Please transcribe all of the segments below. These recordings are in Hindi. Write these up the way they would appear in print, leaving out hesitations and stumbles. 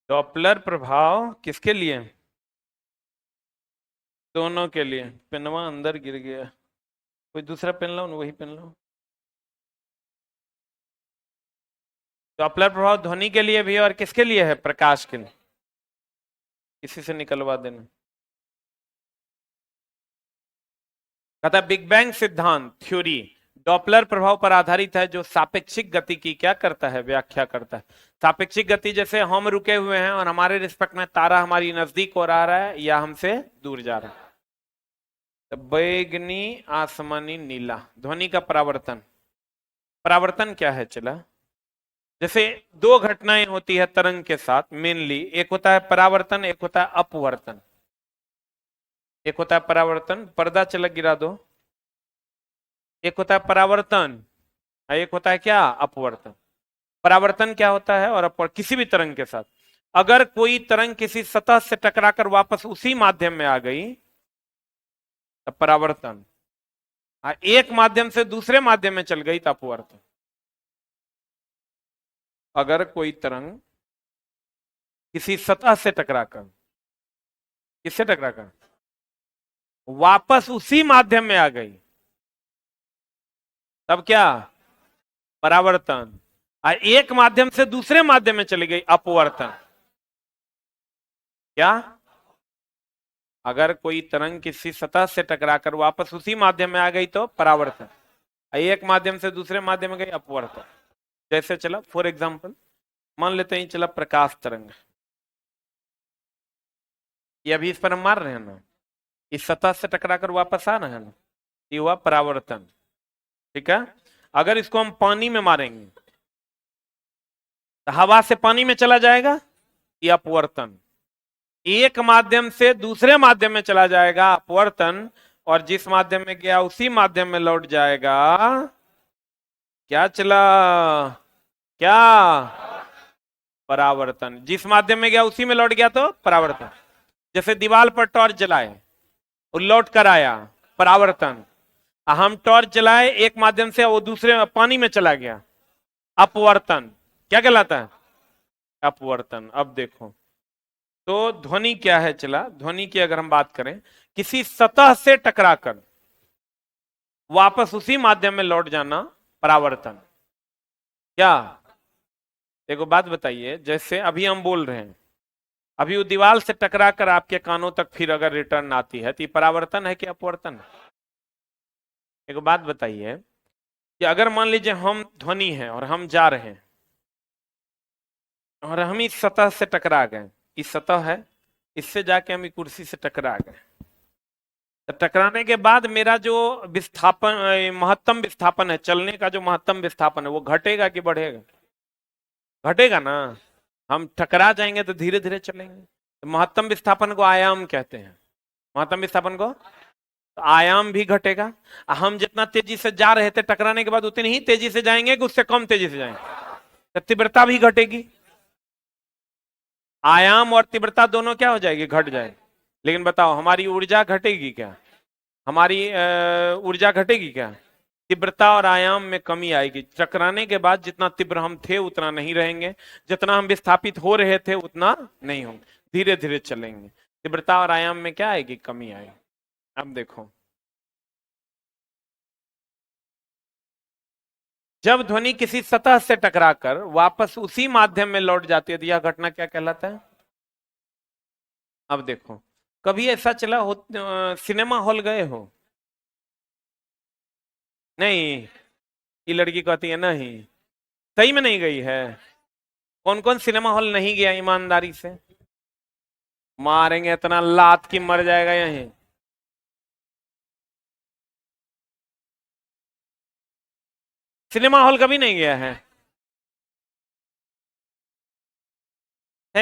डॉपलर प्रभाव किसके लिए? दोनों के लिए। पेनवा अंदर गिर गया, कोई दूसरा पेन लो ना, वही पेन लो। डॉपलर प्रभाव ध्वनि के लिए भी और किसके लिए है? प्रकाश के लिए। किसी से निकलवा देना। कहता बिग बैंग सिद्धांत थ्योरी डॉपलर प्रभाव पर आधारित है जो सापेक्षिक गति की क्या करता है? व्याख्या करता है। सापेक्षिक गति जैसे हम रुके हुए हैं और हमारे रिस्पेक्ट में तारा हमारी नजदीक और आ रहा है या हमसे दूर जा रहा है। तो बैगनी, आसमानी, नीला, ध्वनि का परावर्तन। परावर्तन क्या है? चला, जैसे दो घटनाएं होती है तरंग के साथ मेनली, एक होता है परावर्तन, एक होता है अपवर्तन। एक होता है परावर्तन, पर्दा चलक गिरा दो। एक होता है परावर्तन, एक होता है क्या? अपवर्तन। परावर्तन क्या होता है? और अपवर्तन किसी भी तरंग के साथ अगर कोई तरंग किसी सतह से टकराकर वापस उसी माध्यम में आ गई तो परावर्तन, एक माध्यम से दूसरे माध्यम में चल गई तो अपवर्तन। अगर कोई तरंग किसी सतह से टकराकर, किससे टकराकर वापस उसी माध्यम में आ गई तब क्या? परावर्तन। एक माध्यम से दूसरे माध्यम में चली गई, अपवर्तन। क्या? अगर कोई तरंग किसी सतह से टकराकर वापस उसी माध्यम में आ गई तो परावर्तन, एक माध्यम से दूसरे माध्यम में गई, अपवर्तन। जैसे चला फॉर एग्जाम्पल मान लेते हैं, चला प्रकाश तरंग, ये अभी इस पर हम मार रहे हैं ना, इस सतह से टकराकर वापस आ रहे हैं ना, ये हुआ परावर्तन। ठीक है। अगर इसको हम पानी में मारेंगे तो हवा से पानी में चला जाएगा, ये अपवर्तन। एक माध्यम से दूसरे माध्यम में चला जाएगा, अपवर्तन। और जिस माध्यम में गया उसी माध्यम में लौट जाएगा, क्या चला? क्या? परावर्तन। जिस माध्यम में गया उसी में लौट गया तो परावर्तन। जैसे दीवार पर टॉर्च जलाए और लौट कर आया, परावर्तन। हम टॉर्च जलाए एक माध्यम से, वो दूसरे पानी में चला गया, अपवर्तन। क्या कहलाता है? अपवर्तन। अब देखो तो ध्वनि क्या है? चला ध्वनि की अगर हम बात करें, किसी सतह से टकराकर वापस उसी माध्यम में लौट जाना, परावर्तन। क्या? देखो बात बताइए, जैसे अभी हम बोल रहे हैं, अभी वो दीवार से टकरा कर आपके कानों तक फिर अगर रिटर्न आती है तो ये परावर्तन है कि अपवर्तन? एक बात बताइए कि अगर मान लीजिए हम ध्वनि है और हम जा रहे हैं और हम इस सतह से टकरा गए, इस सतह है, इससे जाके हम कुर्सी से टकरा गए, तो टकराने के बाद मेरा जो विस्थापन, महत्तम विस्थापन है, चलने का जो महत्तम विस्थापन है, वो घटेगा कि बढ़ेगा? घटेगा ना। हम टकरा जाएंगे तो धीरे धीरे चलेंगे, तो महत्तम विस्थापन को आयाम कहते हैं। महत्तम विस्थापन को तो आयाम भी घटेगा। हम जितना तेजी से जा रहे थे टकराने के बाद उतनी ही तेजी से जाएंगे कि उससे कम तेजी से जाएंगे, तो तीव्रता भी घटेगी। आयाम और तीव्रता दोनों क्या हो जाएगी? घट जाएगी। लेकिन बताओ हमारी ऊर्जा घटेगी क्या? हमारी ऊर्जा घटेगी क्या? तीव्रता और आयाम में कमी आएगी। टकराने के बाद जितना तीव्र हम थे उतना नहीं रहेंगे, जितना हम विस्थापित हो रहे थे उतना नहीं होंगे, धीरे धीरे चलेंगे। तीव्रता और आयाम में क्या आएगी? कमी आएगी। अब देखो, जब ध्वनि किसी सतह से टकराकर वापस उसी माध्यम में लौट जाती है तो यह घटना क्या कहलाता है? अब देखो, कभी ऐसा चला हो, सिनेमा हॉल गए हो? नहीं। ये लड़की कहती है नहीं, सही में नहीं गई है। कौन कौन सिनेमा हॉल नहीं गया ईमानदारी से? मारेंगे इतना लात की मर जाएगा यहीं। सिनेमा हॉल कभी नहीं गया है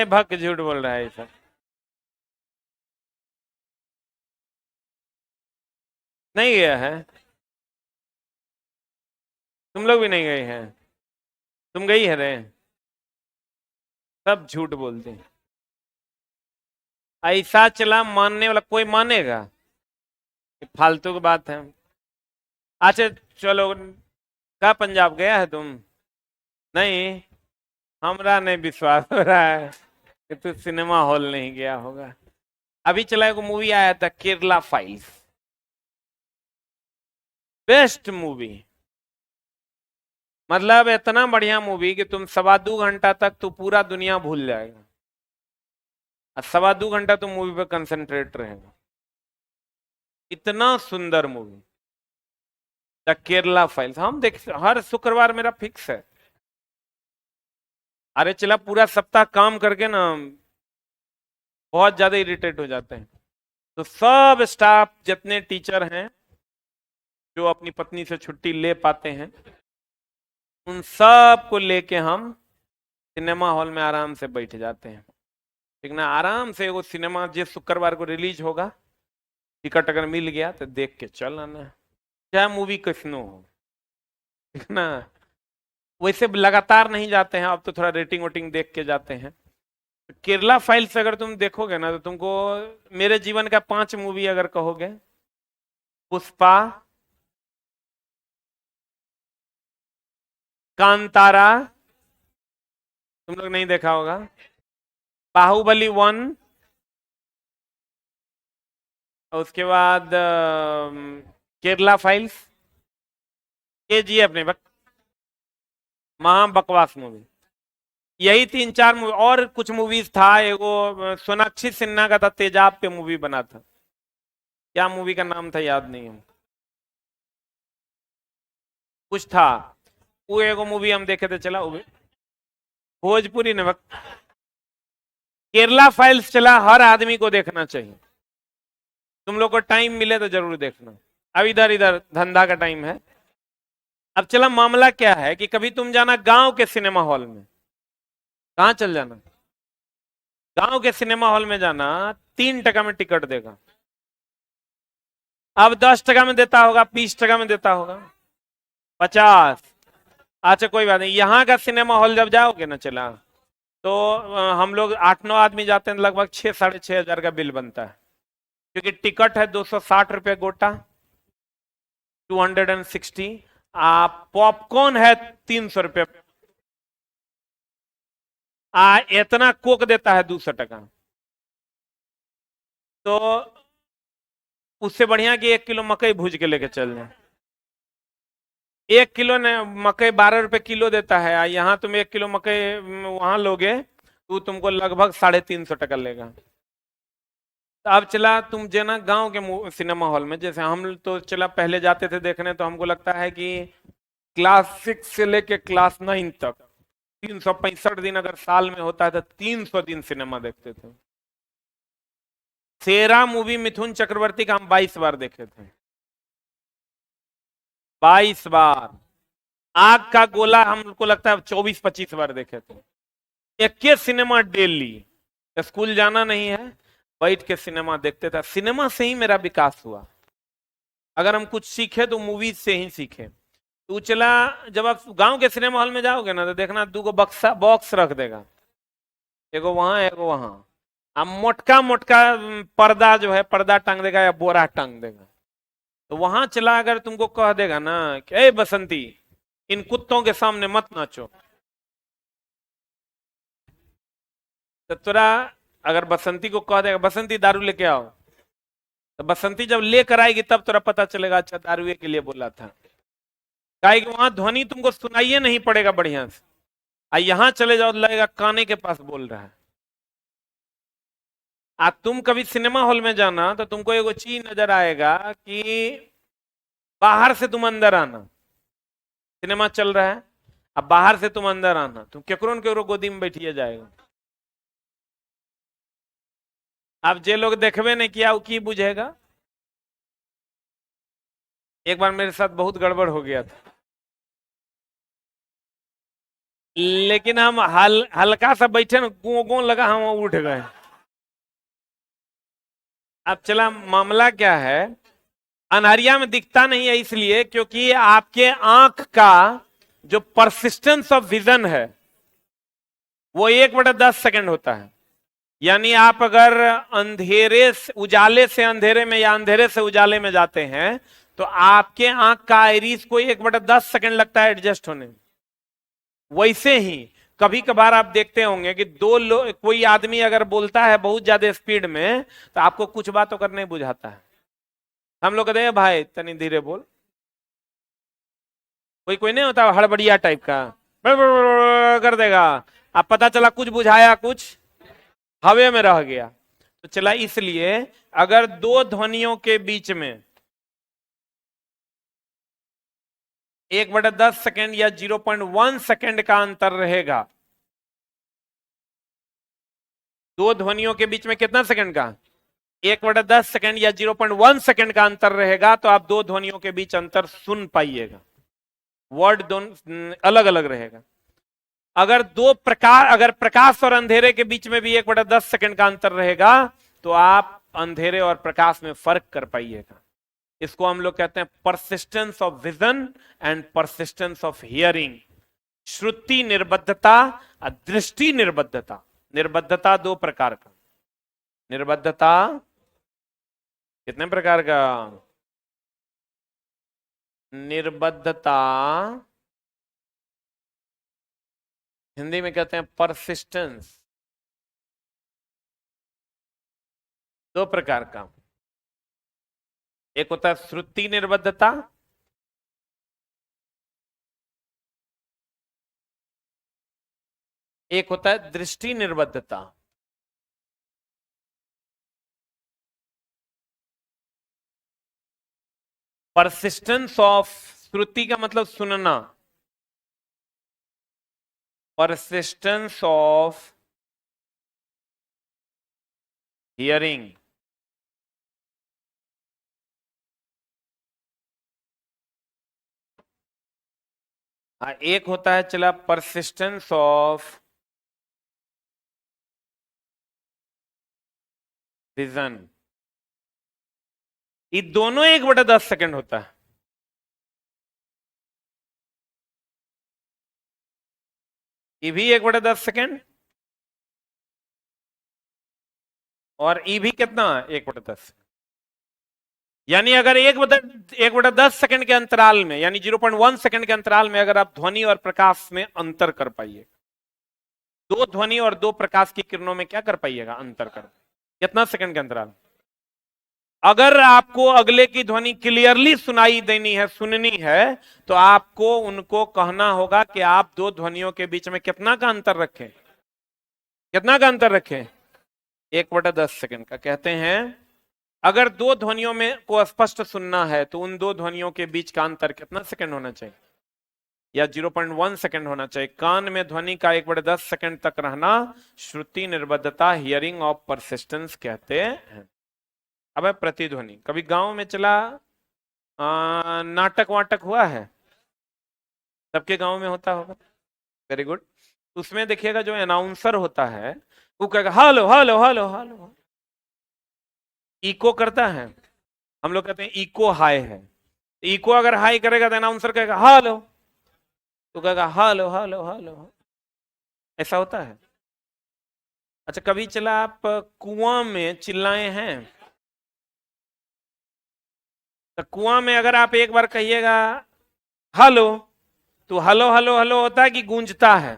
भक झूठ बोल रहा है ये सब। नहीं गया है? तुम लोग भी नहीं गए हैं? तुम गई है रे? सब झूठ बोलते हैं। ऐसा चला मानने वाला कोई मानेगा? ये फालतू की बात है। अच्छा चलो, का पंजाब गया है तुम? नहीं, हमरा नहीं विश्वास हो रहा है। कि तू सिनेमा हॉल नहीं गया होगा। अभी चला एक मूवी आया था केरला फाइल्स, बेस्ट मूवी। मतलब इतना बढ़िया मूवी कि तुम 2.25 घंटा तक तू पूरा दुनिया भूल जाएगा, और 2.25 घंटा तुम मूवी पे कंसंट्रेट रहेगा। इतना सुंदर मूवी द केरला फाइल्स। हम देख, हर शुक्रवार मेरा फिक्स है। अरे चला पूरा सप्ताह काम करके ना बहुत ज्यादा इरिटेट हो जाते हैं, तो सब स्टाफ जितने टीचर हैं जो अपनी पत्नी से छुट्टी ले पाते हैं, उन सब को लेके हम सिनेमा हॉल में आराम से बैठ जाते हैं। ठीक ना, आराम से वो सिनेमा जिस शुक्रवार को रिलीज होगा, टिकट अगर मिल गया तो देख के चल आना है, चाहे मूवी कैसनो हो। ठीक ना, वैसे लगातार नहीं जाते हैं, अब तो थोड़ा रेटिंग वोटिंग देख के जाते हैं। केरला फाइल्स अगर तुम देखोगे ना तो तुमको मेरे जीवन का 5 मूवी अगर कहोगे, पुष्पा, कांतारा, तुम लोग नहीं देखा होगा, बाहुबली 1, और उसके बाद केरला फाइल्स, केजीएफ नहीं, महा बकवास मूवी। यही 3-4 मूवी, और कुछ मूवीज था, एगो सोनाक्षी सिन्हा का था, तेजाब पे मूवी बना था, क्या मूवी का नाम था याद नहीं है, कुछ था। वो एगो मूवी हम देखे थे, चला वो भोजपुरी ने केरला फाइल्स चला, हर आदमी को देखना चाहिए। तुम लोग को टाइम मिले तो जरूर देखना। अब इधर इधर धंधा का टाइम है। अब चला मामला क्या है कि कभी तुम जाना गांव के सिनेमा हॉल में, कहां चल जाना, गांव के सिनेमा हॉल में जाना, 3 टका में टिकट देगा। अब 10 टका में देता होगा, 20 टका में देता होगा, 50। अच्छा कोई बात नहीं, यहाँ का सिनेमा हॉल जब जाओगे ना चला, तो हम लोग 8-9 आदमी जाते हैं, लगभग 6-6.5 हजार का बिल बनता है, क्योंकि टिकट है 260 रुपये गोटा, 260। पॉपकॉर्न है 300 रुपये, इतना कोक देता है 200 टका। तो उससे बढ़िया कि 1 किलो मकई भूज के लेके चल जाए। 1 किलो ने मकई 12 रुपए किलो देता है, यहाँ तुम 1 किलो मकई वहां लोगे तो तुमको लगभग 350 टका लेगा। तो अब चला तुम जाना गांव के सिनेमा हॉल में, जैसे हम तो चला पहले जाते थे देखने, तो हमको लगता है कि क्लास 6 से लेके क्लास 9 तक 365 दिन अगर साल में होता है तो 300 दिन सिनेमा देखते थे। शेरा मूवी मिथुन चक्रवर्ती का हम 22 बार देखे थे, 22 बार। आग का गोला हमको लगता है 24-25 बार देखे थे। एक के सिनेमा डेली, स्कूल जाना नहीं है, बैठ के सिनेमा देखते थे। सिनेमा से ही मेरा विकास हुआ। अगर हम कुछ सीखे तो मूवीज से ही सीखे। तो चला, जब आप गांव के सिनेमा हॉल में जाओगे ना तो देखना 2 बक्सा बॉक्स रख देगा, एगो वहां एगो वहां। अब मोटका मोटका पर्दा जो है, पर्दा टांग देगा या बोरा टांग देगा। तो वहां चला, अगर तुमको कह देगा ना कि ए बसंती, इन कुत्तों के सामने मत नाचो, तो तुरा अगर बसंती को कह देगा बसंती दारू लेके आओ, तो बसंती जब लेकर आएगी तब तुरा पता चलेगा अच्छा दारू के लिए बोला था। काहे कि वहां ध्वनि तुमको सुनाइए नहीं पड़ेगा बढ़िया से, यहां चले जाओ लगेगा काने के पास बोल रहा है। तुम कभी सिनेमा हॉल में जाना तो तुमको एगो चीज नजर आएगा कि बाहर से तुम अंदर आना, सिनेमा चल रहा है, अब बाहर से तुम अंदर आना, तुम केकरो न केकरो गोदी में बैठिए जाएगा। अब जे लोग देखबे नहीं किया वो की बुझेगा। एक बार मेरे साथ बहुत गड़बड़ हो गया था, लेकिन हम हल्का सा बैठे ना, गो गो लगा, हम उठ गए। अब चला मामला क्या है, अनहरिया में दिखता नहीं है इसलिए क्योंकि आपके आंख का जो परसिस्टेंस ऑफ विजन है वो 1/10 सेकंड होता है। यानी आप अगर अंधेरे से उजाले से अंधेरे में या अंधेरे से उजाले में जाते हैं तो आपके आंख का आइरिस को 1/10 सेकंड लगता है एडजस्ट होने में। वैसे ही कभी कभार आप देखते होंगे कि दो लोग, कोई आदमी अगर बोलता है बहुत ज्यादा स्पीड में तो आपको कुछ बात तो करने बुझाता है। हम लोग कहते हैं भाई तनी धीरे बोल। कोई कोई नहीं होता हड़बड़िया टाइप का, कर देगा। अब पता चला कुछ बुझाया, कुछ हवे में रह गया। तो चला, इसलिए अगर दो ध्वनियों के बीच में 1/10 सेकेंड या 0.1 सेकेंड का अंतर रहेगा, दो ध्वनियों के बीच में कितना सेकंड का, 1/10 सेकेंड या 0.1 सेकेंड का अंतर रहेगा, तो आप दो ध्वनियों के बीच अंतर सुन पाइएगा। वर्ड दोनों अलग अलग रहेगा। अगर प्रकाश और अंधेरे के बीच में भी 1/10 सेकेंड का अंतर रहेगा, तो आप अंधेरे और प्रकाश में फर्क कर पाइएगा। इसको हम लोग कहते हैं persistence of vision and persistence of hearing. श्रुति निर्बद्धता और दृष्टि निर्बद्धता। निर्बद्धता दो प्रकार का। निर्बद्धता कितने प्रकार का? निर्बद्धता हिंदी में कहते हैं परसिस्टेंस, दो प्रकार का। एक होता है श्रुति निर्बद्धता, एक होता है दृष्टि निर्बद्धता। परसिस्टेंस ऑफ श्रुति का मतलब सुनना, परसिस्टेंस ऑफ हियरिंग। एक होता है चला परसिस्टेंस ऑफ विजन। ये दोनों 1/10 सेकेंड होता है। ये भी 1/10 सेकेंड और ये भी कितना, 1/10। यानी अगर 1/10 सेकेंड के अंतराल में, यानी 0.1 सेकेंड के अंतराल में अगर आप ध्वनि और प्रकाश में अंतर कर पाइए, दो ध्वनि और दो प्रकाश की किरणों में क्या कर पाइएगा, अंतर कर। कितना सेकंड के अंतराल? अगर आपको अगले की ध्वनि क्लियरली सुनाई देनी है, सुननी है, तो आपको उनको कहना होगा कि आप दो ध्वनियों के बीच में कितना का अंतर रखें। कितना का अंतर रखें? 1/10 सेकेंड का। कहते हैं अगर दो ध्वनियों में को स्पष्ट सुनना है तो उन दो ध्वनियों के बीच का अंतर कितना सेकंड होना चाहिए, या 0.1 सेकंड होना चाहिए। कान में ध्वनि का 1/10 सेकंड तक रहना श्रुति निर्बद्धता, हियरिंग ऑफ परसिस्टेंस कहते हैं। अब है प्रतिध्वनि। कभी गांव में चला नाटक वाटक हुआ है, सबके गांव में होता होगा, वेरी गुड। उसमें देखिएगा जो अनाउंसर होता है वो कहेगा hello hello hello hello, echo करता है। हम लोग कहते हैं इको हाई है। इको अगर हाई करेगा तो अनाउंसर कहेगा हेलो, तो कहेगा हेलो हेलो हेलो। ऐसा होता है। अच्छा, कभी चला आप कुआं में चिल्लाए हैं? तो कुआं में अगर आप एक बार कहिएगा हेलो, तो हेलो हेलो हेलो होता है कि गूंजता है,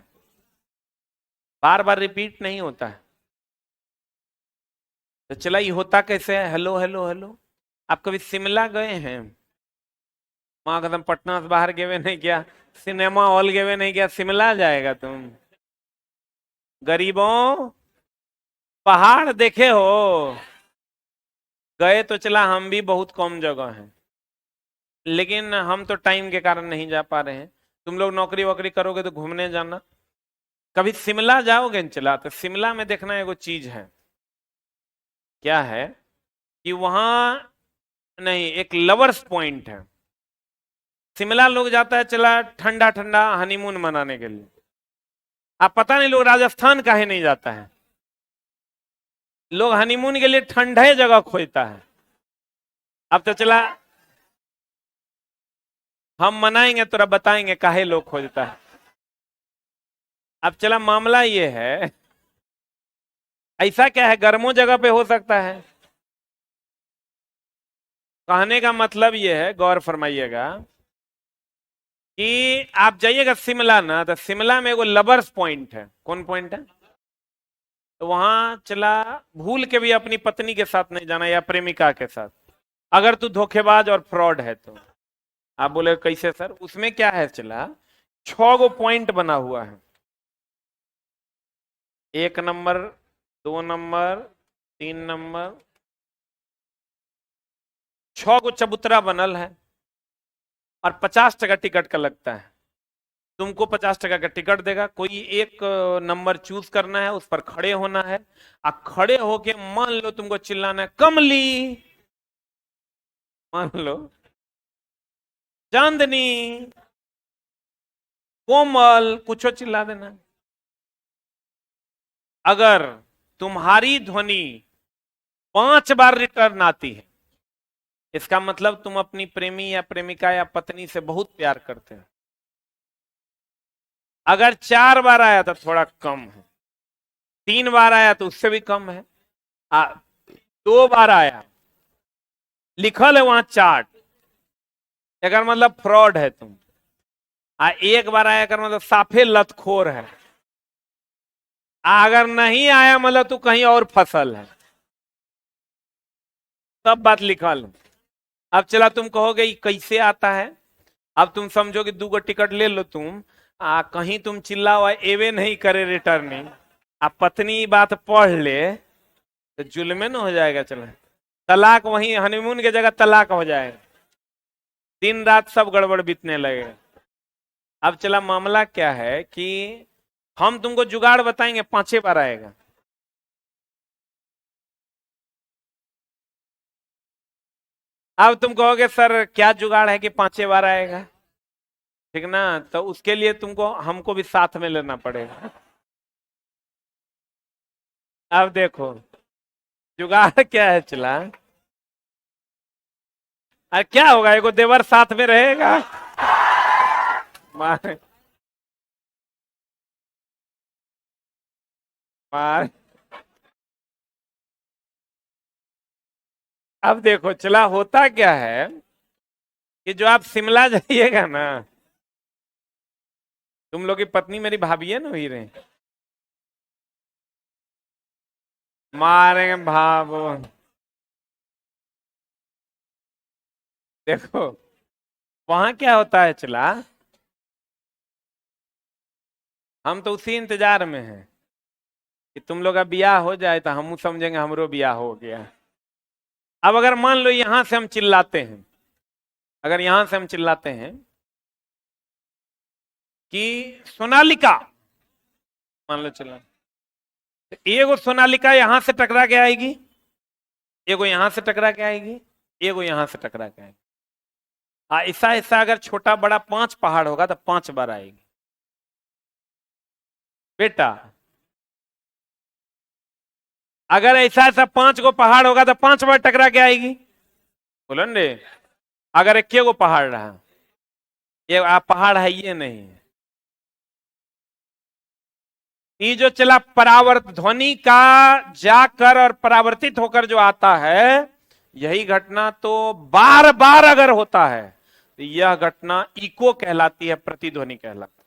बार बार रिपीट नहीं होता है। तो चला ये होता कैसे है हेलो हेलो हेलो? आप कभी शिमला गए हैं? वहां कदम पटना से बाहर गए नहीं क्या, सिनेमा हॉल गए नहीं क्या, शिमला जाएगा तुम? गरीबों, पहाड़ देखे हो? गए तो चला, हम भी बहुत कम जगह हैं, लेकिन हम तो टाइम के कारण नहीं जा पा रहे हैं। तुम लोग नौकरी वोकरी करोगे तो घूमने जाना। कभी शिमला जाओगे न चला, तो शिमला में देखना एगो चीज है। क्या है कि वहां नहीं, एक लवर्स पॉइंट है। शिमला लोग जाता है चला ठंडा ठंडा हनीमून मनाने के लिए। आप पता नहीं लोग राजस्थान काहे नहीं जाता है। लोग हनीमून के लिए ठंडे जगह खोजता है। अब तो चला हम मनाएंगे, तो बताएंगे काहे लोग खोजता है। अब चला मामला ये है, ऐसा क्या है, गर्मों जगह पे हो सकता है। कहने का मतलब ये है, गौर फरमाइएगा, कि आप जाइएगा शिमला ना, तो शिमला में एगो लवर्स पॉइंट है। कौन पॉइंट है? तो वहां चला, भूल के भी अपनी पत्नी के साथ नहीं जाना या प्रेमिका के साथ, अगर तू धोखेबाज और फ्रॉड है तो। आप बोले कैसे सर? उसमें क्या है चला, 6 गो पॉइंट बना हुआ है। 1 नंबर, 2 नंबर, 3 नंबर, 6 गो चबूतरा बनल है और 50 टका टिकट का लगता है। तुमको 50 टका का टिकट देगा, कोई एक नंबर चूज करना है, उस पर खड़े होना है, और खड़े होके मान लो तुमको चिल्लाना है कमली, मान लो चांदनी, कोमल, कुछ चिल्ला देना। अगर तुम्हारी ध्वनि 5 बार रिटर्न आती है, इसका मतलब तुम अपनी प्रेमी या प्रेमिका या पत्नी से बहुत प्यार करते हो। अगर 4 बार आया तो थोड़ा कम है, 3 बार आया तो उससे भी कम है, 2 बार आया, लिखल है वहां चार्ट, अगर मतलब फ्रॉड है तुम। 1 बार आया कर मतलब साफे लतखोर है। अगर नहीं आया मतलब तू कहीं और फसल है। सब बात लिखल है। अब चला, तुम कहोगे ये कैसे आता है? अब तुम समझोगे 2 गो टिकट ले लो तुम, कहीं तुम चिल्लाओ एवे नहीं करे रिटर्निंग, पत्नी बात पढ़ ले तो जुल्मे न हो जाएगा। चला, तलाक वहीं हनीमून की जगह तलाक हो जाएगा, दिन रात सब गड़बड़ बीतने लगेगा। अब चला, मामला क्या है कि हम तुमको जुगाड़ बताएंगे, 5 बार आएगा। अब तुम कहोगे सर क्या जुगाड़ है कि 5 बार आएगा? ठीक ना, तो उसके लिए तुमको हमको भी साथ में लेना पड़ेगा। अब देखो जुगाड़ क्या है चला। अरे क्या होगा, एगो देवर साथ में रहेगा। मार मार। अब देखो चला, होता क्या है कि जो आप शिमला जाइएगा ना, तुम लोग की पत्नी मेरी भाभी है ना, वही रहे, मारेंगे भाव। देखो वहां क्या होता है चला, हम तो उसी इंतजार में हैं कि तुम लोग का ब्याह हो जाए तो हम समझेंगे हमरो ब्याह हो गया। अब अगर मान लो यहां से हम चिल्लाते हैं, अगर यहां से हम चिल्लाते हैं कि सोनालिका, मान लो चिल्ला, तो एगो सोनालिका यहां से टकरा के आएगी, एगो यहां से टकरा के आएगी, एगो यहां से टकरा के आएगी। ऐसा ऐसा अगर छोटा बड़ा 5 पहाड़ होगा तो 5 बार आएगी बेटा। अगर ऐसा ऐसा 5 गो पहाड़ होगा तो 5 बार टकरा के आएगी। बोलो रे, अगर 1 गो पहाड़ रहा, ये आप पहाड़ है ये नहीं, ये जो चला परावर्त ध्वनि का जाकर और परावर्तित होकर जो आता है, यही घटना तो बार बार अगर होता है तो यह घटना इको कहलाती है, प्रतिध्वनि कहलाती है।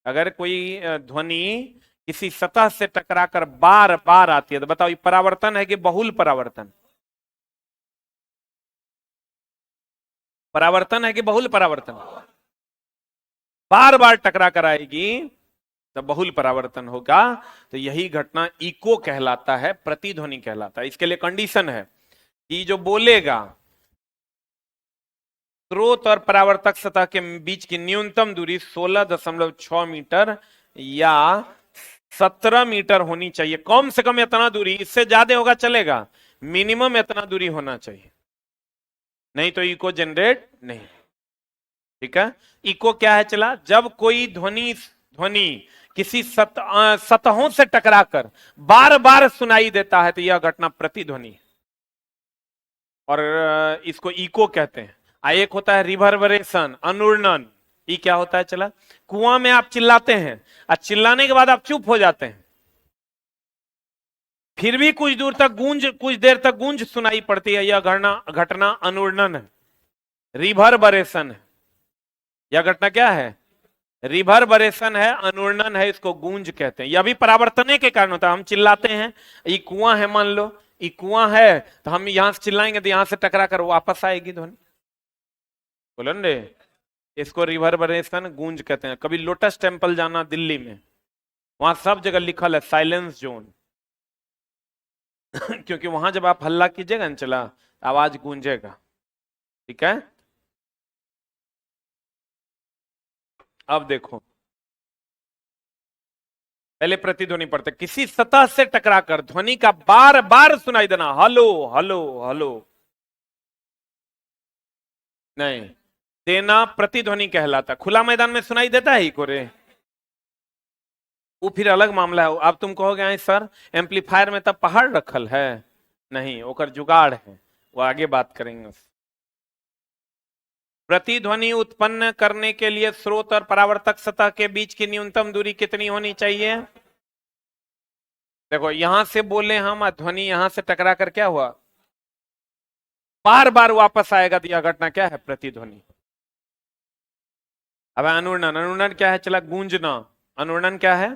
अगर कोई ध्वनि किसी सतह से टकराकर बार बार आती है तो बताओ ये परावर्तन है कि बहुल परावर्तन? परावर्तन है कि बहुल परावर्तन? बार बार टकरा कर आएगी तो बहुल परावर्तन होगा। तो यही घटना इको कहलाता है, प्रतिध्वनि कहलाता है। इसके लिए कंडीशन है कि जो बोलेगा, स्रोत और परावर्तक सतह के बीच की न्यूनतम दूरी 16.6 मीटर या 17 मीटर होनी चाहिए। कम से कम इतना दूरी, इससे ज्यादा होगा चलेगा, मिनिमम इतना दूरी होना चाहिए, नहीं तो इको जनरेट नहीं। ठीक है, इको क्या है चला, जब कोई ध्वनि ध्वनि किसी सतहों से टकराकर बार बार सुनाई देता है तो यह घटना प्रतिध्वनि है और इसको इको कहते हैं। एक होता है रिवर्बरेशन, अनुरणन। ये क्या होता है चला, कुआं में आप चिल्लाते हैं और चिल्लाने के बाद आप चुप हो जाते हैं, फिर भी कुछ दूर तक गूंज, कुछ देर तक गूंज सुनाई पड़ती है, यह घटना अनुरणन है, रिवर्बरेशन है। यह घटना क्या है? रिवर्बरेशन है, अनुरणन है, इसको गूंज कहते हैं। यह भी परावर्तने के कारण होता है। हम चिल्लाते हैं, ये कुआं है, मान लो ये कुआं है, तो हम यहां से चिल्लाएंगे तो यहां से टकरा कर वापस आएगी ध्वनि। बोलो रे, इसको रिवर्बरेशन गूंज कहते हैं। कभी लोटस टेम्पल जाना दिल्ली में, वहां सब जगह लिखल है साइलेंस जोन क्योंकि वहां जब आप हल्ला कीजिएगा ना, चला आवाज गूंजेगा। ठीक है, अब देखो, पहले प्रतिध्वनि पढ़ते। किसी सतह से टकराकर ध्वनि का बार बार सुनाई देना, हलो हलो हलो, नहीं देना प्रतिध्वनि कहलाता। खुला मैदान में सुनाई देता है ही कोरे, वो फिर अलग मामला है। अब तुम कहोगे आई सर एम्पलीफायर में तब पहाड़ रखल है, नहीं, ओकर जुगाड़ है, वो आगे बात करेंगे। प्रतिध्वनि उत्पन्न करने के लिए स्रोत और परावर्तक सतह के बीच की न्यूनतम दूरी कितनी होनी चाहिए? देखो यहां से बोले हम, ध्वनि यहां से टकरा कर क्या हुआ, बार बार वापस आएगा, तो यह घटना क्या है? प्रतिध्वनि। अब अनुरणन, अनुरणन क्या है? चला गूंजना, अनुरणन क्या है?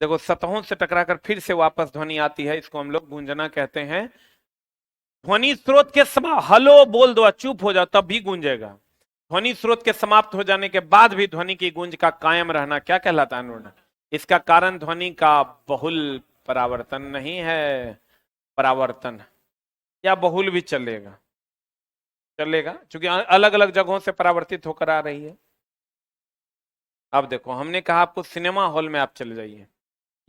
देखो सतहों से टकराकर फिर से वापस ध्वनि आती है, इसको हम लोग गूंजना कहते हैं। ध्वनि स्रोत के समाप्त, हलो बोल दो, चुप हो जाओ, तब भी गूंजेगा। ध्वनि स्रोत के समाप्त हो जाने के बाद भी ध्वनि की गूंज का कायम रहना क्या कहलाता है? अनुरणन। इसका कारण ध्वनि का बहुल परावर्तन नहीं है, परावर्तन, या बहुल भी चलेगा, चलेगा, क्योंकि अलग अलग जगहों से परावर्तित होकर आ रही है। अब देखो, हमने कहा आपको सिनेमा हॉल में आप चले जाइए,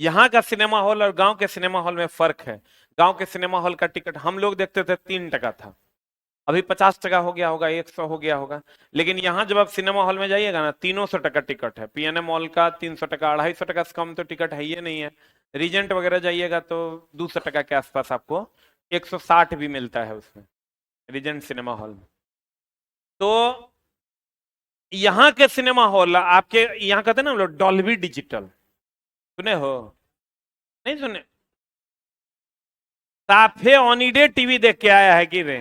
यहाँ का सिनेमा हॉल और गांव के सिनेमा हॉल में फर्क है। गांव के सिनेमा हॉल का टिकट हम लोग देखते थे 3 टका था, अभी 50 टका हो गया होगा, 100 हो गया होगा। लेकिन यहाँ जब आप सिनेमा हॉल में जाइएगा ना, 300 टका टिकट है। पीएनए मॉल का 300 टका, 250 टका से कम तो टिकट है ही नहीं है। रीजेंट वगैरह जाइएगा तो 200 टका के आसपास आपको 160 भी मिलता है उसमें, रीजेंट सिनेमा हॉल में। तो यहाँ के सिनेमा हॉल आपके यहाँ कहते हैं ना लोग डॉल्बी डिजिटल, सुने हो? नहीं सुने? साफे ऑनिडे टीवी देख के आया है कि रे?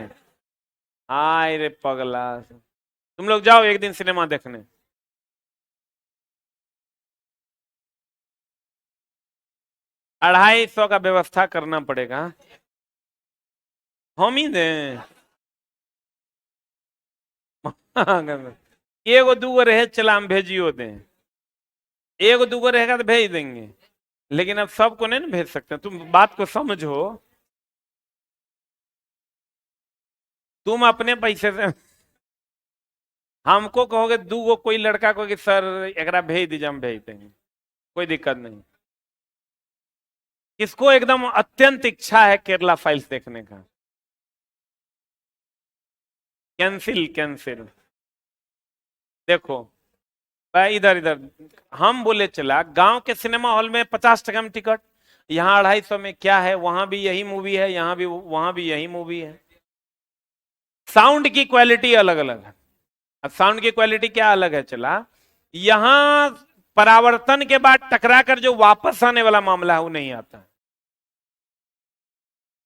आय रे पगला, तुम लोग जाओ एक दिन सिनेमा देखने। $250 का व्यवस्था करना पड़ेगा, हम ही दें। एगो दूगो रहे चला हम भेजियो दें, एगो दूगो रहेगा तो भेज देंगे, लेकिन अब सबको नहीं ना भेज सकते। तुम बात को समझो, तुम अपने पैसे से हमको कहोगे दूगो कोई लड़का को कि सर एकरा भेज दीजिए, हम भेज देंगे, कोई दिक्कत नहीं। किसको एकदम अत्यंत इच्छा है केरला फाइल्स देखने का? Cancel cancel. देखो इधर इधर हम बोले चला, गांव के सिनेमा हॉल में 50 टका में टिकट, यहाँ 250 में क्या है? वहां भी यही मूवी है, यहाँ भी, वहां भी यही मूवी है। साउंड की क्वालिटी अलग अलग है। अब साउंड की क्वालिटी क्या अलग है? चला यहां परावर्तन के बाद टकरा कर जो वापस आने वाला मामला है वो नहीं आता।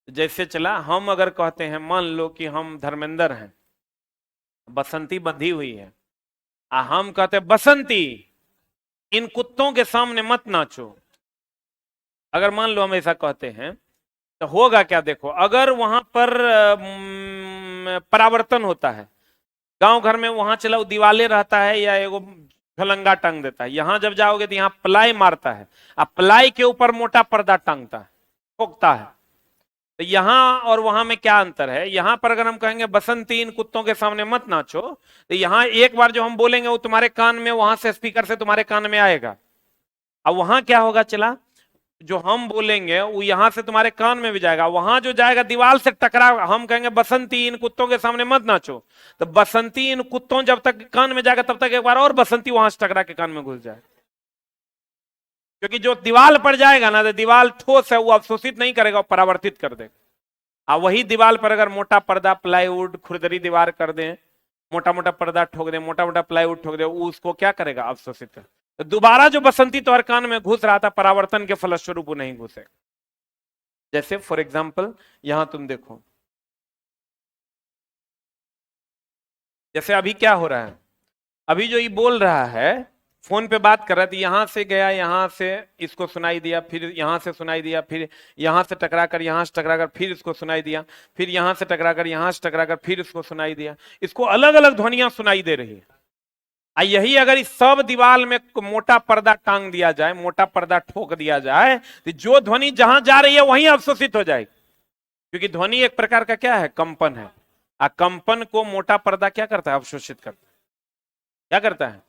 जैसे चला हम अगर कहते हैं, मान लो कि हम धर्मेंद्र हैं, बसंती बंधी हुई है, हम कहते हैं बसंती इन कुत्तों के सामने मत नाचो, अगर मान लो हम ऐसा कहते हैं, तो होगा क्या? देखो अगर वहां पर परावर्तन होता है, गांव घर में वहां चला दीवाले रहता है या एगो झलंगा टांग देता है, यहां जब जाओगे तो यहाँ प्लाई मारता है, अब प्लाई के ऊपर मोटा पर्दा टांगता है, ठोकता है। तो यहां और वहां में क्या अंतर है? यहां पर अगर हम कहेंगे बसंती इन कुत्तों के सामने मत नाचो, तो यहां एक बार जो हम बोलेंगे वो तुम्हारे कान में, वहां से स्पीकर से तुम्हारे कान में आएगा। अब वहां क्या होगा? चला जो हम बोलेंगे वो यहां से तुम्हारे कान में भी जाएगा, वहां जो जाएगा दीवार से टकरा, हम कहेंगे बसंती इन कुत्तों के सामने मत नाचो, तो बसंती इन कुत्तों जब तक कान में जाएगा तब तक एक बार और बसंती वहां से टकरा के कान में घुस जाए, क्योंकि जो दीवार पर जाएगा ना, तो दीवार ठोस है, वो अवशोषित नहीं करेगा, वो परावर्तित कर देगा। वही दीवार पर अगर मोटा पर्दा, प्लाईवुड, खुरदरी दीवार कर दें, मोटा मोटा पर्दा ठोक दे, मोटा मोटा प्लाईवुड ठोक दे, उसको क्या करेगा? अवशोषित कर। तो दोबारा जो बसंती तोहर कान में घुस रहा था, परावर्तन के फलस्वरूप वो नहीं घुसेगा। जैसे फॉर एग्जाम्पल यहां तुम देखो, जैसे अभी क्या हो रहा है, अभी जो ये बोल रहा है, फोन पे बात कर रहा था, यहां से गया, यहां से इसको सुनाई दिया, फिर यहां से सुनाई दिया, फिर यहां से टकरा कर यहां से टकरा कर फिर इसको सुनाई दिया, फिर यहां से टकरा कर यहां से टकरा कर फिर इसको सुनाई दिया। इसको अलग अलग ध्वनियां सुनाई दे रही है। यही अगर इस सब दीवार में मोटा पर्दा टांग दिया जाए, मोटा पर्दा ठोक दिया जाए, तो जो ध्वनि जहां जा रही है वहीं अवशोषित हो जाएगी। क्योंकि ध्वनि एक प्रकार का क्या है, कंपन है। कंपन को मोटा पर्दा क्या करता है, अवशोषित करता है। क्या करता है,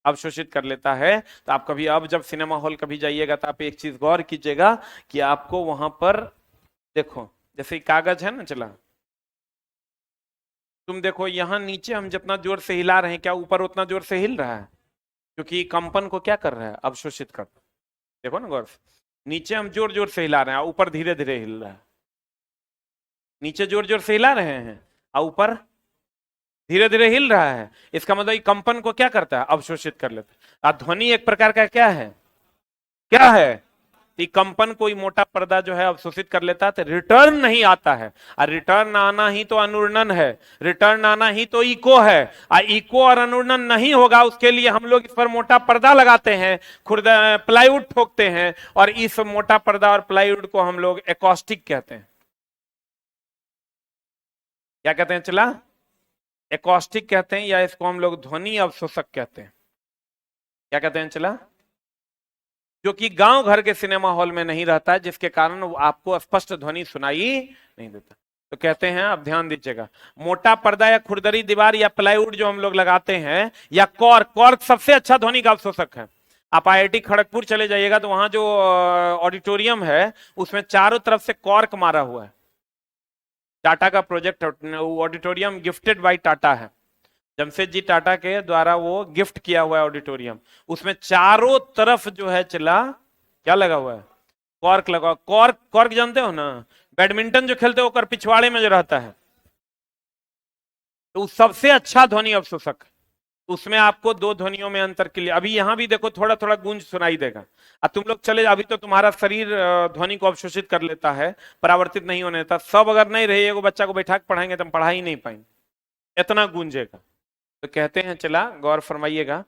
अवशोषित कर लेता है। तो आप कभी, अब जब सिनेमा हॉल कभी जाइएगा तो आप एक चीज गौर कीजिएगा कि आपको वहां पर देखो, जैसे कागज है ना चला, तुम देखो यहां नीचे हम जितना जोर से हिला रहे हैं, क्या ऊपर उतना जोर से हिल रहा है? क्योंकि कंपन को क्या कर रहा है, अवशोषित कर। देखो ना गौर से, नीचे हम जोर जोर से हिला रहे हैं, ऊपर धीरे धीरे हिल रहा है। नीचे जोर जोर से हिला रहे हैं और ऊपर धीरे धीरे हिल रहा है। इसका मतलब कंपन को क्या करता है, अवशोषित कर लेता है। ध्वनि एक प्रकार का क्या है, क्या है, कंपन कोई मोटा पर्दा जो है अवशोषित कर लेता है, तो रिटर्न नहीं आता है। और रिटर्न आना ही तो अनुरणन है, रिटर्न आना ही तो इको है। और इको और अनुरणन नहीं होगा, उसके लिए हम लोग इस पर मोटा पर्दा लगाते हैं, खुर्दा प्लाईवुड ठोकते हैं, और इस मोटा पर्दा और प्लाईवुड को हम लोग एकॉस्टिक कहते हैं। क्या कहते हैं चला, एकॉस्टिक कहते हैं, या इसको हम लोग ध्वनि अवशोषक कहते हैं। क्या कहते हैं चला, जो कि गांव घर के सिनेमा हॉल में नहीं रहता है, जिसके कारण वो आपको स्पष्ट ध्वनि सुनाई नहीं देता। तो कहते हैं, अब ध्यान दीजिएगा, मोटा पर्दा या खुरदरी दीवार या प्लाईवुड जो हम लोग लगाते हैं, या कॉर्क, कॉर्क सबसे अच्छा ध्वनि का अवशोषक है। आप आईआईटी खड़गपुर चले जाइएगा तो वहां जो ऑडिटोरियम है उसमें चारों तरफ से कॉर्क मारा हुआ है। टाटा का project, auditorium gifted bye Tata है, जमशेदजी टाटा के द्वारा वो गिफ्ट किया हुआ है ऑडिटोरियम। उसमें चारों तरफ जो है चला, क्या लगा हुआ है, कॉर्क लगा। कॉर्क, कॉर्क जानते हो ना, बैडमिंटन जो खेलते हो कर पिछवाड़े में जो रहता है, तो सबसे अच्छा ध्वनि अवशोषक। उसमें आपको दो ध्वनियों में अंतर के लिए, अभी यहां भी देखो थोड़ा थोड़ा गूंज सुनाई देगा। अब तुम लोग चले, अभी तो तुम्हारा शरीर ध्वनि को अवशोषित कर लेता है, परावर्तित नहीं होने देता। सब अगर नहीं रहे, एगो बच्चा को बैठा के पढ़ाएंगे तो हम पढ़ा ही नहीं पाएंगे, इतना गूंजेगा। तो कहते हैं चला, गौर फरमाइएगा,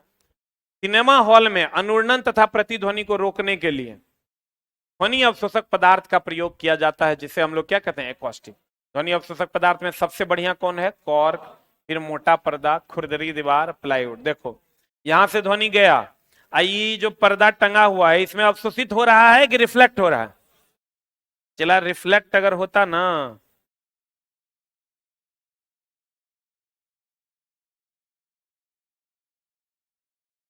सिनेमा हॉल में अनुरणन तथा प्रतिध्वनि को रोकने के लिए ध्वनि अवशोषक पदार्थ का प्रयोग किया जाता है, जिसे हम लोग क्या कहते हैं, एकॉस्टिक। ध्वनि अवशोषक पदार्थ में सबसे बढ़िया कौन है, कॉर्क, फिर मोटा पर्दा, खुरदरी दीवार, प्लाईवुड। देखो यहां से ध्वनि गया, ये जो पर्दा टंगा हुआ है इसमें अवशोषित हो रहा है कि रिफ्लेक्ट हो रहा है? चला, रिफ्लेक्ट अगर होता ना,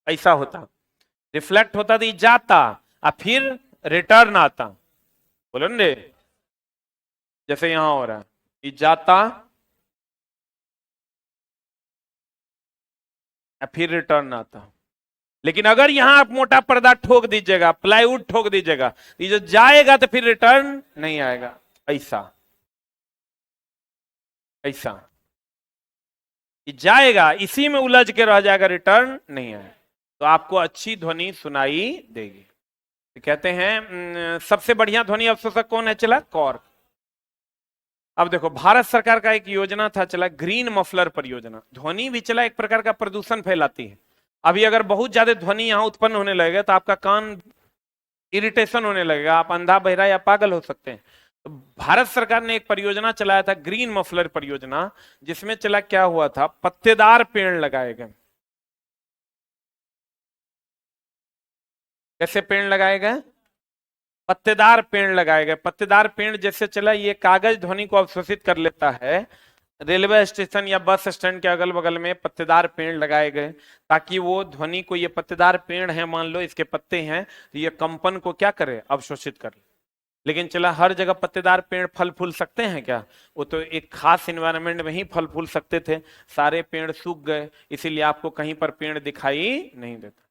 ऐसा होता, रिफ्लेक्ट होता तो जाता और फिर रिटर्न आता। बोलो ना, जैसे यहां हो रहा है, ये जाता या फिर रिटर्न आता। लेकिन अगर यहां आप मोटा पर्दा ठोक दीजिएगा, प्लाईवुड ठोक दीजिएगा, ये जो जाएगा तो फिर रिटर्न नहीं आएगा। ऐसा, ऐसा ये जाएगा, इसी में उलझ के रह जाएगा, रिटर्न नहीं आएगा। तो आपको अच्छी ध्वनि सुनाई देगी। तो कहते हैं सबसे बढ़िया ध्वनि अवशोषक कौन है चला, कॉर्क। अब देखो, भारत सरकार का एक योजना था चला, ग्रीन मफलर परियोजना। ध्वनि भी चला एक प्रकार का प्रदूषण फैलाती है। अभी अगर बहुत ज्यादा ध्वनि यहां उत्पन्न होने लगेगा तो आपका कान इरिटेशन होने लगेगा, आप अंधा बहरा या पागल हो सकते हैं। तो भारत सरकार ने एक परियोजना चलाया था, ग्रीन मफलर परियोजना, जिसमें चला क्या हुआ था, पत्तेदार पेड़ लगाए गए। कैसे पेड़ लगाए गए, पत्तेदार पेड़ लगाए गए। पत्तेदार पेड़ जैसे चला, ये कागज ध्वनि को अवशोषित कर लेता है। रेलवे स्टेशन या बस स्टैंड के अगल बगल में पत्तेदार पेड़ लगाए गए, ताकि वो ध्वनि को, ये पत्तेदार पेड़ है मान लो, इसके पत्ते हैं, तो ये कंपन को क्या करे, अवशोषित कर ले। लेकिन चला, हर जगह पत्तेदार पेड़ फल फूल सकते हैं क्या? वो तो एक खास इन्वायरमेंट में ही फल फूल सकते थे, सारे पेड़ सूख गए, इसीलिए आपको कहीं पर पेड़ दिखाई नहीं देता।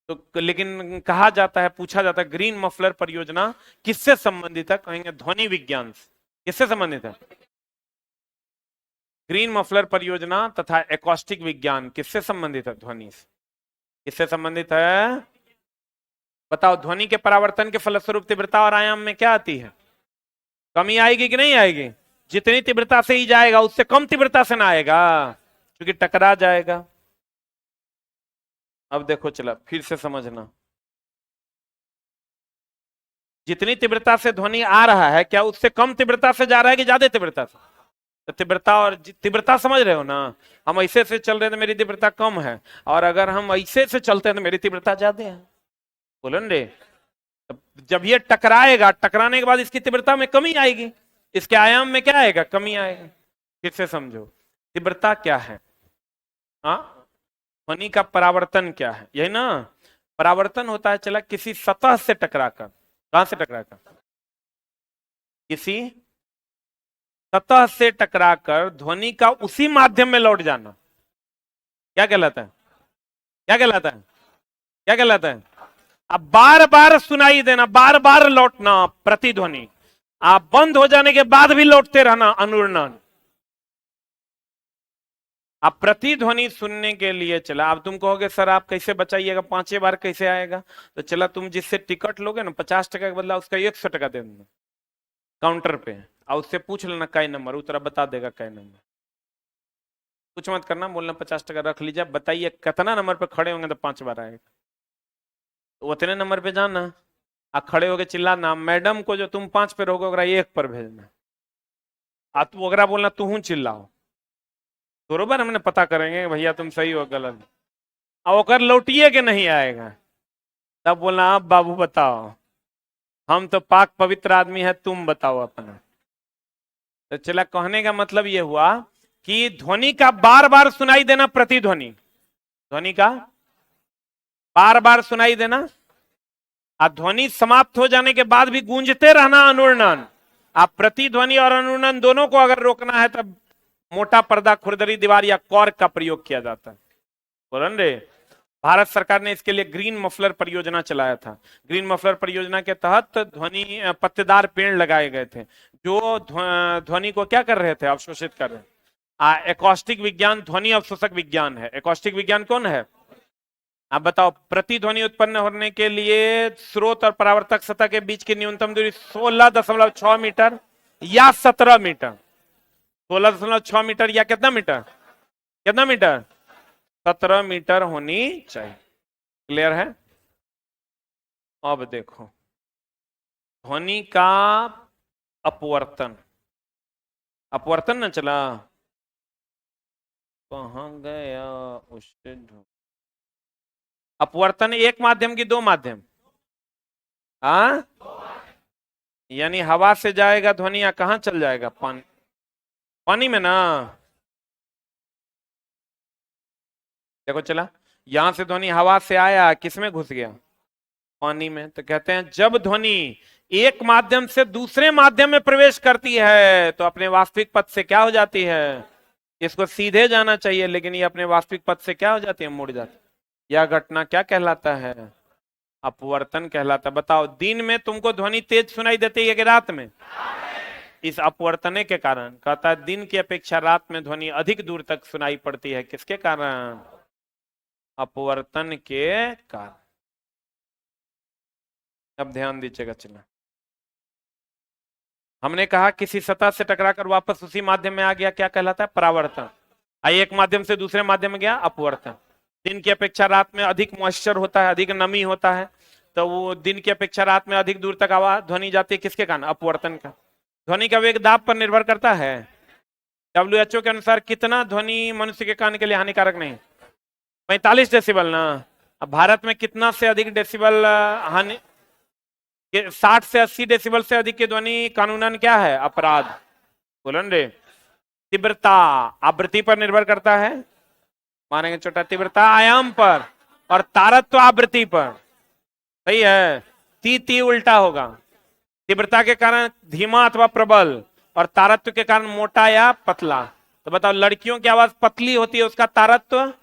तो लेकिन कहा जाता है, पूछा जाता है, ग्रीन मफलर परियोजना किससे संबंधित है? कहेंगे ध्वनि विज्ञान से। किससे संबंधित है? ग्रीन मफलर परियोजना तथा एकॉस्टिक विज्ञान किससे संबंधित है? ध्वनि से। किससे संबंधित है? बताओ, ध्वनि के परावर्तन के फलस्वरूप तीव्रता और आयाम में क्या आती है? कमी आएगी कि नहीं आएगी? जितनी तीव्रता से ही जाएगा, उससे कम तीव्रता से ना आएगा, क्योंकि टकरा जाएगा। अब देखो चला, फिर से समझना, जितनी तीव्रता से ध्वनि आ रहा है क्या उससे कम तीव्रता से जा रहा है कि ज्यादा तीव्रता से? तो तीव्रता और तीव्रता समझ रहे हो ना, हम ऐसे से चल रहे हैं तो मेरी तीव्रता कम है, और अगर हम ऐसे से चलते हैं तो मेरी तीव्रता ज्यादा है। बोलो रे, जब ये टकराएगा, टकराने के बाद इसकी तीव्रता में कमी आएगी, इसके आयाम में क्या आएगा? कमी आएगा। फिर से समझो, तीव्रता क्या है? हाँ, ध्वनि का परावर्तन क्या है? यही ना, परावर्तन होता है चला किसी सतह से टकराकर। कहां से टकराकर? किसी सतह से टकराकर ध्वनि का उसी माध्यम में लौट जाना, क्या कहलाता है? क्या कहलाता है? क्या कहलाता है? अब बार बार सुनाई देना, बार बार लौटना, प्रतिध्वनि। आप बंद हो जाने के बाद भी लौटते रहना, अनुरणन। आप प्रतिध्वनि सुनने के लिए चला, अब तुम कहोगे सर आप कैसे बचाइएगा, 5 बार कैसे आएगा? तो चला, तुम जिससे टिकट लोगे ना 50 टका के बदला उसका 100 टका दे देना काउंटर पे, और उससे पूछ लेना काय नंबर, उतरा बता देगा काय नंबर। कुछ मत करना, बोलना 50 टका रख लीजिए, बताइए कितना नंबर पे खड़े होंगे तो 5 बार आएगा। तो उतने नंबर पे जाना, आ खड़े होके चिल्लाना, मैडम को जो तुम 5 पे रहोगे 1 पर भेजना, आ तू ओकरा बोलना तू हूं चिल्लाओ, बरोबर हमने पता करेंगे भैया तुम सही हो गलत, अब ओकर लौटिए के नहीं आएगा, तब बोलना आप बाबू बताओ, हम तो पाक पवित्र आदमी है, तुम बताओ अपना। तो चला, कहने का मतलब ये हुआ कि ध्वनि का बार बार सुनाई देना प्रतिध्वनि, ध्वनि का बार बार सुनाई देना, और ध्वनि समाप्त हो जाने के बाद भी गूंजते रहना, अनुरणन। आप प्रतिध्वनि और अनुरणन दोनों को अगर रोकना है तब मोटा पर्दा, खुरदरी दीवार या कॉर्क का प्रयोग किया जाता है। बोलन रे, भारत सरकार ने इसके लिए ग्रीन मफलर परियोजना चलाया था। ग्रीन मफलर परियोजना के तहत ध्वनि पत्तेदार पेड़ लगाए गए थे जो ध्वनि को क्या कर रहे थे? अवशोषित कर रहे थे। एकॉस्टिक विज्ञान ध्वनि अवशोषक विज्ञान है। एकॉस्टिक विज्ञान कौन है? आप बताओ। प्रतिध्वनि उत्पन्न होने के लिए स्रोत और परावर्तक सतह के बीच की न्यूनतम दूरी 16.6 मीटर या 17 मीटर, 16.6 मीटर या कितना मीटर? कितना मीटर? 17 मीटर होनी चाहिए। क्लियर है? अब देखो, ध्वनि का अपवर्तन, अपवर्तन ना चला, कहां गया उससे? अपवर्तन एक माध्यम की दो माध्यम? हाँ, यानी हवा से जाएगा ध्वनि या कहां चल जाएगा? पानी, पानी में ना। देखो चला, यहां से ध्वनि हवा से आया, किसमें घुस गया? पानी में। तो कहते हैं जब ध्वनि एक माध्यम से दूसरे माध्यम में प्रवेश करती है तो अपने वास्तविक पथ से क्या हो जाती है? इसको सीधे जाना चाहिए, लेकिन ये अपने वास्तविक पथ से क्या हो जाती है? मुड़ जाती है। यह घटना क्या कहलाता है? अपवर्तन कहलाता है। बताओ, दिन में तुमको ध्वनि तेज सुनाई देती है कि रात में? इस अपवर्तने के कारण कहता है दिन की अपेक्षा रात में ध्वनि अधिक दूर तक सुनाई पड़ती है। किसके कारण? अपवर्तन के कारण। अब ध्यान दीजिएगा। चला, हमने कहा किसी सतह से टकराकर वापस उसी माध्यम में आ गया, क्या कहलाता है? परावर्तन। एक माध्यम से दूसरे माध्यम में गया, अपवर्तन। दिन की अपेक्षा रात में अधिक मॉइस्चर होता है, अधिक नमी होता है, तो वो दिन की अपेक्षा रात में अधिक दूर तक आवाज ध्वनि जाती है। किसके कारण? अपवर्तन का। ध्वनि का वेग दाब पर निर्भर करता है। WHO के अनुसार कितना ध्वनि मनुष्य के कान के लिए हानिकारक नहीं? 45 डेसिबल ना। अब भारत में कितना से अधिक डेसिबल हानि? 60 से 80 डेसिबल से अधिक की ध्वनि कानूनन क्या है? अपराध। बोलन रे, तीव्रता आवृत्ति पर निर्भर करता है, मानेंगे छोटा, तीव्रता आयाम पर, और तारत्व आवृत्ति पर। सही है, ती उल्टा होगा। तीव्रता के कारण धीमा अथवा प्रबल, और तारत्व के कारण मोटा या पतला। तो बताओ, लड़कियों की आवाज पतली होती है, उसका तारत्व?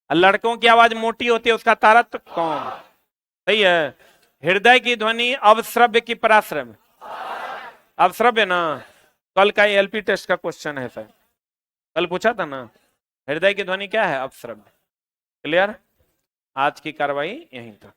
लड़कों की आवाज मोटी होती है, उसका तारत्व कौन? सही है। हृदय की ध्वनि अवश्रव्य की पराश्रव्य? अवश्रव्य ना। कल का LP टेस्ट का क्वेश्चन है सर, कल पूछा था ना, हृदय की ध्वनि क्या है? अवश्रव्य। क्लियर? आज की कार्रवाई यहीं तक।